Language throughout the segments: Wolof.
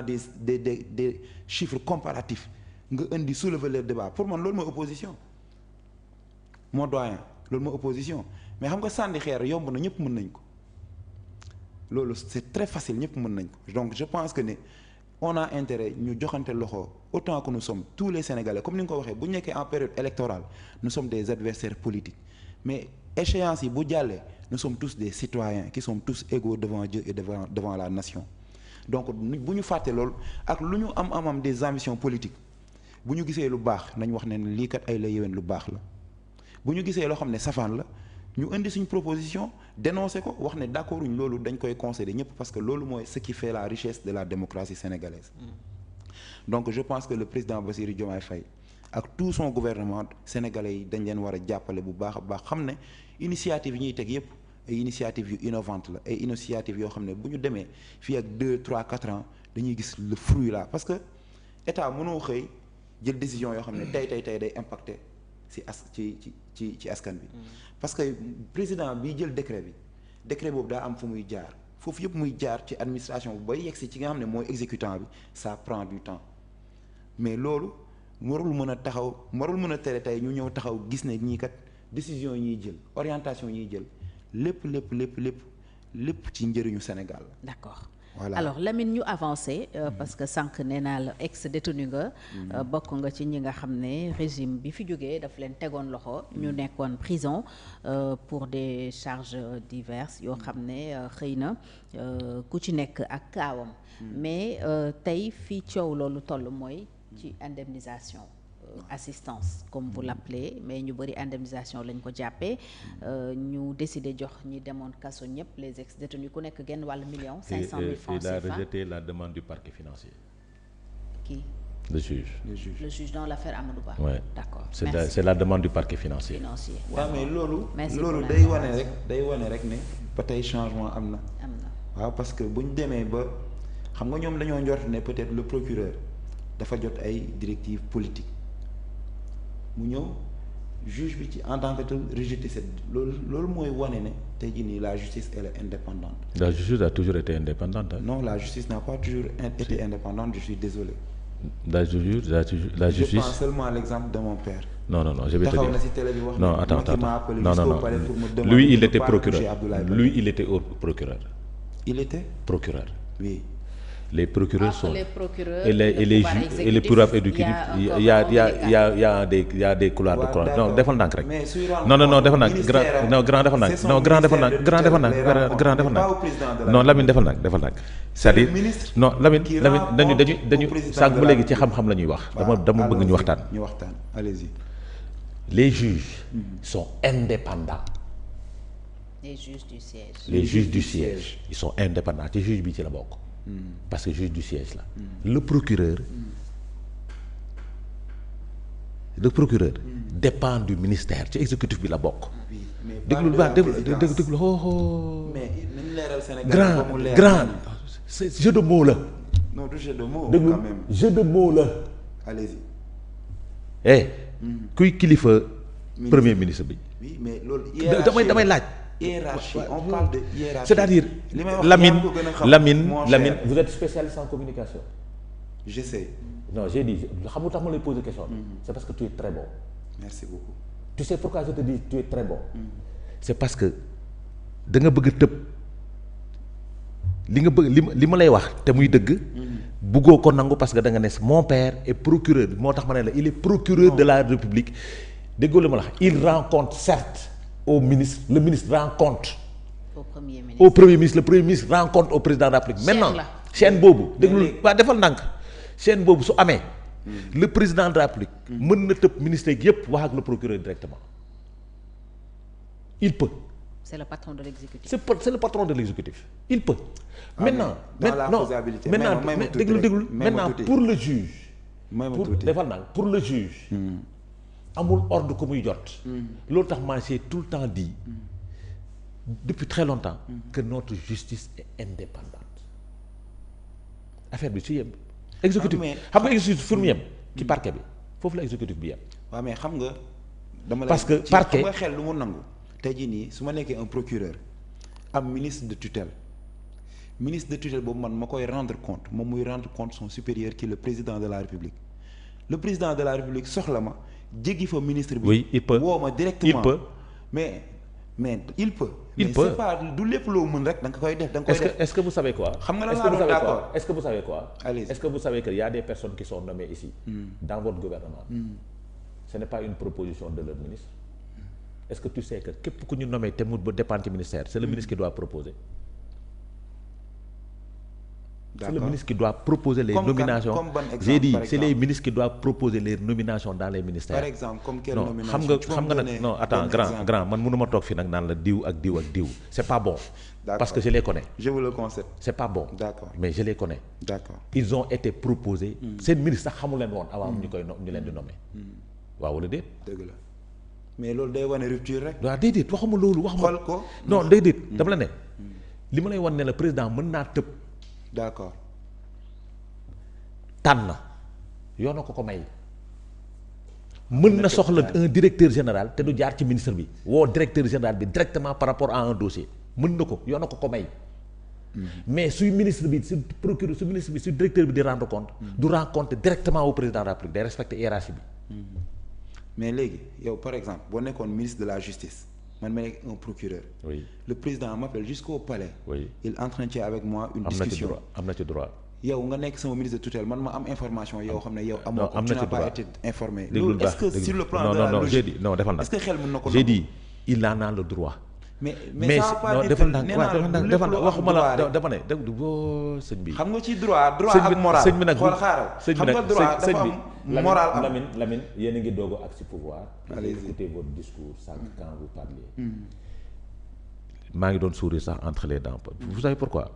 des chiffres comparatifs nga indi soulever le débat pour man loolu mooy opposition moo doyen loolu mooy opposition mais xam nga sànni xeer yomb na ñëpp mën nañ ko loolu c'est très facile ñëpp mën nañ ko donc je pense que ne on a intérêt ñu joxante loxo autant que nous sommes tous les Sénégalais comme ni nga ko waxee bu ñu nekkee en période électorale nous sommes des adversaires politiques mais échéance yi bu jàllee nous sommes tous des citoyens qui sont tous égaux devant Dieu et devant la nation donc bu ñu fàtte loolu ak lu ñu am des ambitions politiques bu ñu gisee lu baax nañ wax ne lii kat ay la yéwén lu baax la bu ñu gisee loo xam ne safaan la ñu indi suñ proposition dénoncer ko wax ne d'accord uñ loolu dañ koy concéder ñëpp parce que loolu mooy ce qui fait la richesse de la démocratie sénégalaise donc je pense que le président Bassirou Diomaye Faye ak tout son gouvernement sénégalais yi dañ leen war a jàppale bu baax a baax xam ne initiative yi ñuy teg yëpp ay initiative yu innovantes la ay initiative yoo xam ne bu ñu demee fii ak 2 3 4 ans dañuy gis le fruit là parce que état mënoo xëy jël décision yoo xam ne tey day impacter ci askan bi parce que président bi jël décret boobu daa am fu muy jaar foofu yëpp muy jaar ci administration bu bay yegsi ci nga xam ne mooy exécutant bi ça prend du temps mais loolu warul mën a tere tey ñu ñëw taxaw gis ne ñii kat décision yi ñuy jël orientation yi ñuy jël lépp ci njëriñu Sénégal la. D'accord. Voilà. Alors Lamine ñu avancé parce que sànq nee naa la ex détenu nga bokk nga ci ñi nga xam ne régime bi fi jógee daf leen tegoon loxo ñu nekkoon prison pour des charges diverses yoo xam ne xëy na ku ci nekk ak kaawam mais tey fii coow loolu toll mooy ci indemnisation assistance comme vous l'appelez mais ñu bëri indemnisation lañ ko jàppee ñu décidé jox ñi demoon kaso ñëpp les ex-détenus ku nekk genn wàllu million 500 000 francs CFA. Il a rejeté la demande du parquet financier. Qui? Le juge. Le juge dans l'affaire Amadou Ba. Ouais. D'accord. C'est la demande du parquet financier. waaw mais loolu day wane rek ne ba tey changement am na waaw parce que bu ñu demee ba xam nga ñoom dañoo njort ne peut-être le procureur dafa jot ay directives politiques mu ñëw juge bi ci en tant que tel rejeté cette loolu mooy wane ne tey jii nii la justice elle est indépendante. La justice a toujours été indépendante. Hein? Non, la justice n'a pas toujours été indépendante, je suis désolé. La justice. Je prends seulement l'exemple de mon père. Non, je vais te dire. Na si télé bi wax non, attends. Non. Lui, il était procureur. Lui, il était procureur. Il était procureur. Oui. Les procureurs sont les procureurs et les juges et les pouvoirs exécutifs il y a des couloirs de courant. Non, defal ndànk rek. Non, defal ndànk grand defal ndànk. Non, grand defal ndànk. Non, Lamine defal ndànk. C'est-à-dire non Lamine dañu sànq ba léegi ci xam-xam la ñuy wax. dama bëgg ñu waxtaan. Allez-y. Les juges sont indépendants. Les juges du siège. Ils sont indépendants te juge bi ci la bokk. Parce que juge du siège la. Le procureur dépend du ministère ci exécutif bi la bokk. déglu lu baax déglu mais nañ leeral Sénégal grand c'est jeu de mots la. Non, du jeu de mots déglu quand même. Jeu de mots la. Allez-y. Kuy kilifa premier ministre bi. Oui, mais loolu damay laaj. Hiérarchie, on parle de hiérarchie. C'est-à-dire Lamine, vous êtes spécialiste en communication. J'essaie. Non, j'ai dit, xam nga tax ma lay poser question. C'est parce que tu es très bon. Merci beaucoup. Tu sais pourquoi je te dis tu es très bon. C'est parce que da nga bëgg a tëb li ma lay wax te muy dëgg. bëggoo ko nangu parce que da nga ne mon père est procureur moo tax ma ne la il est procureur de la République déggoo la ma la wax il rend compte certes. Au ministre, le ministre rend compte au premier ministre, le premier ministre rend compte au président de la République. Maintenant chaîne boobu déglu waa defal ndànk chaîne boobu su amee le président de la République mën na tëb ministre yi yëpp wax ak le procureur directement il peut. C'est le patron de l'exécutif. C'est le patron de l'exécutif il peut. Maintenant pour le juge defal ndànk pour le juge amul ordre ko muy jot. loolu tax man j'ai tout le temps dit depuis très longtemps que notre justice est indépendante affaire bi ci yem. exécutif xam nga exécutif fu mu yem ci parquet bi foofu la exécutif bi yem. waaw mais xam nga. dama parce que parquet xam nga xel lu mu nangu. tey jii nii su ma nekkee un procureur am ministre de tutelle ministre de tutelle boobu man ma koy rendre compte moom muy rendre compte son supérieur qui est le président de la République le président de la République soxla ma jéggi fa ministre bi. oui il peut woo ma directement il peut. mais il peut. il mais peut c'est pas du lépp loo mën rek da nga koy def da nga koy def. est-ce que vous savez quoi. xam nga lan laa doon d'accord est-ce que vous savez quoi. Allez-y. Est-ce que vous savez que y a des personnes qui sont nommées ici. dans votre gouvernement. ce n'est pas une proposition de leur ministre. est-ce que tu sais que képp ku ñu nommé te mu ba dépendre ci ministère c'est le ministre qui doit proposer. d'accord c'est le ministre qui doit proposer les nominations. comme ban exemple, j'ai dit par c'est les exemple. ministres qui doivent proposer les nominations dans les ministères. par exemple comme quelle non nomination xam nga nag non attends grand man mënuma toog fii nag naan la diw ak diw ak diw c'est pas bon. D'accord. parce que je les connais. je vous le concède. c'est pas bon. D'accord. mais je les connais. d'accord ils ont été proposés. seen ministre sax xamu leen woon avant ñu koy ñu leen di nommer. waaw wala déet. dëgg la mais loolu day wane rupture rek. waaw déedéet waxuma loolu waxuma. xool ko non déedéet dama la ne. li ma lay wan ne la président mën naa tëb. d'accord. tànn yoon na ko may. mën na soxla un directeur général te du jaar ci ministre bi woo directeur général bi directement par rapport à un dossier mën na ko yoon na ko may. mais suy ministre bi su procureur su ministre bi su directeur bi di rendre compte. du rendre compte directement au président de la République day respecter hiérarchie bi. mais léegi yow par exemple boo nekkoon ministre de la justice man ma nekk un procureur. oui le président m'appelle jusqu'au palais. oui il entretient avec moi une discussion am na ci droit. yow nga nekk sama ministre de tutelle man ma am information yow xam ne yow amoo ko am tu na n'as ci pas droit. été informé. déglu loolu est-ce que sur le plan de la j'ai logique dit non defal na est-ce que xel mën na ko j'ai dit il en a le droit. mais non ça veut pas dire defal que na nee naa la du defal lépp na loo am waxuma la droit rek. dama ne dégg boo sëñ bi. xam nga ci droit sëñ ak moral sëñ bi nag xool xaaral sëñ bi xam nag nga droit dafa am moral am. Lamine yéen a ngi doog a agsi pouvoir. Allez-y. écoutez votre discours sànq quand vous parliez. maa ngi doon sourire sax entre les dents. vous savez pourquoi.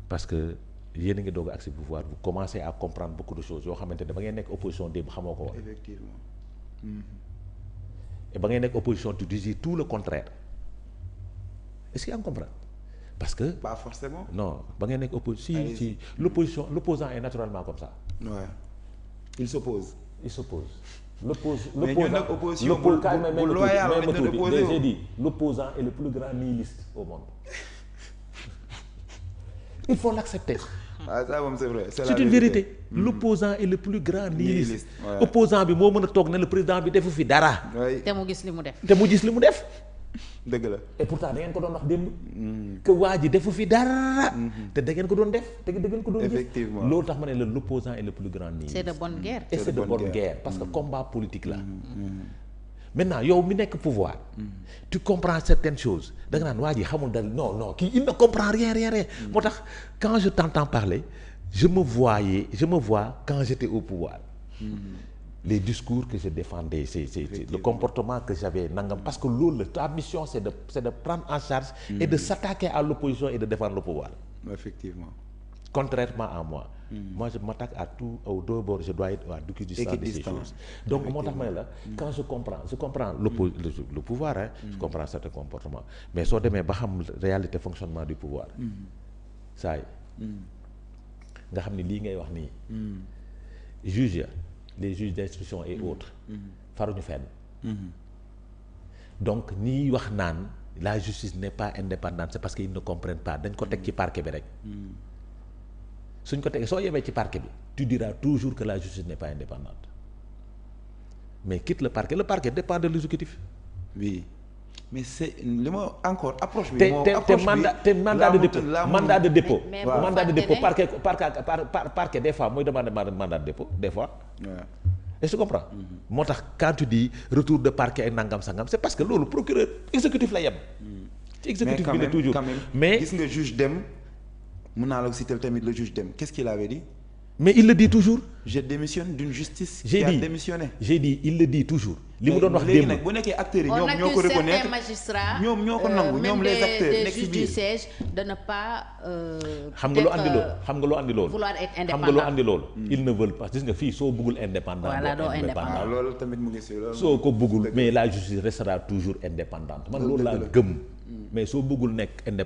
parce que yéen a ngi doog a agsi pouvoir vous commencez à comprendre beaucoup de choses yoo xamante ne ba ngeen nekk opposition démb xamoo ko woon. effectivement. et ba ngeen nekk opposition tu disais tout le contraire est-ce que yaa ngi comprendre parce que. pas forcément. non ba ngeen nekk opposition Allez-y. si l'opposant est naturellement comme ça. ouais il s'oppose. il s'oppose. mais ñun nag opposition bu loyal lañ doon opposé j'ai dit l'opposant est le plus grand nihiliste au monde. il faut l'accepter. ah ça moom c'est vrai c'est une vérité. l'opposant est le plus grand nihiliste. ouais. opposant bi moo mën a toog ne le président bi defu fi dara. oui te mu gis li mu def. te mu gis li mu def. dëgg la. et pourtant da ngeen ko doon wax démb. que waa ji defu fi dara. te da ngeen ko doon def te da ngeen ko doon gis. Effectivement. loolu tax ma ne la l'opposant est le plus grand nihiliste. c'est de bonne guerre. et c'est de bonne guerre parce que combat politique la. maintenant yow mi nekk pouvoir. tu comprends certaines choses da nga naan waa ji xamul dara non kii il ne comprend rien. moo tax quand je t'entends parler je me vois quand j'étais au pouvoir. les discours que je défendais c'est le comportement que j'avais nangam parce que loolu la ta mission c'est de prendre en charge. et de s'attaquer à l'opposition et de défendre le pouvoir. effectivement. contrairement à moi. moi je m'attaque à tout aux deux bords je dois être à équidistance de ces choses. donc moo tax ma ne la quand je comprends le pouvoir je comprends certains comportements mais soo demee ba xam réalité fonctionnement du pouvoir. saa yi nga xam ni lii ngay wax nii. juges ya les juges d'instruction et autres. faruñu fenn. donc ñiy wax naan la justice n'est pas indépendante c'est parce qu'ils ne comprennent pas dañ ko teg ci parquet bi rek. suñ ko tegee soo yemee ci parquet bi tu diras toujours que la justice n'est pas indépendante mais quitte le parquet dépend de l'exécutif. oui mais c'est li ma encore approche bi. te mandat de dépôt mais mandat de dépôt parquet des fois mooy demande mandat de dépôt des fois. est-ce que tu comprends. moo tax quand tu dis retour de parquet ak nangam sangam c'est parce que loolu procureur exécutif la yem. ci exécutif bi la toujours mais gis nga juge Dème mën naa la citer tamit le juge Dème qu'est-ce qu'il avait dit. mais il le dit toujours. je démissionne d'une justice. qui a démissionné. j'ai dit il le dit toujours. li mu doon wax léegi démb nag bu nekkee acteurs yi ñoom ñoo ko reconnaître ñoom ñoo ko nangu ñoom les acteurs nekk ci biir du siège de ne pas. xam nga lu andi loolu vouloir être indépendant xam nga lu andi loolu. ils ne veulent pas gis nga fii soo bëggul indépendant. voilà doo indépendant loolu tamit mu ngi si loolu. soo ko bëggul mais la justice restera toujours indépendante man loolu laa gëm mais soo bëggul nekk indépendant